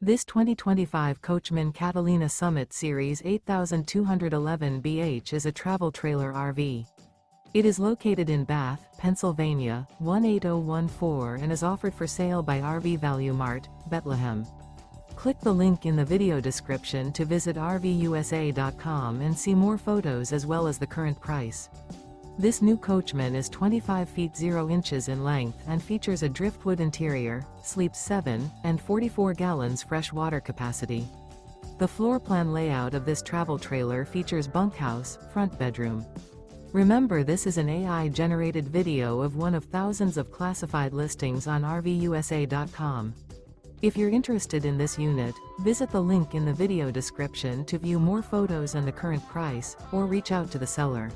This 2025 Coachmen Catalina Summit Series 8211BH is a travel trailer RV. It is located in Bath, Pennsylvania, 18014 and is offered for sale by RV Value Mart, Behtlehem. Click the link in the video description to visit RVUSA.com and see more photos as well as the current price. This new Coachmen is 25 feet 0 inches in length and features a driftwood interior, sleeps 7, and 44 gallons fresh water capacity. The floor plan layout of this travel trailer features bunkhouse, front bedroom. Remember, this is an AI-generated video of one of thousands of classified listings on RVUSA.com. If you're interested in this unit, visit the link in the video description to view more photos and the current price, or reach out to the seller.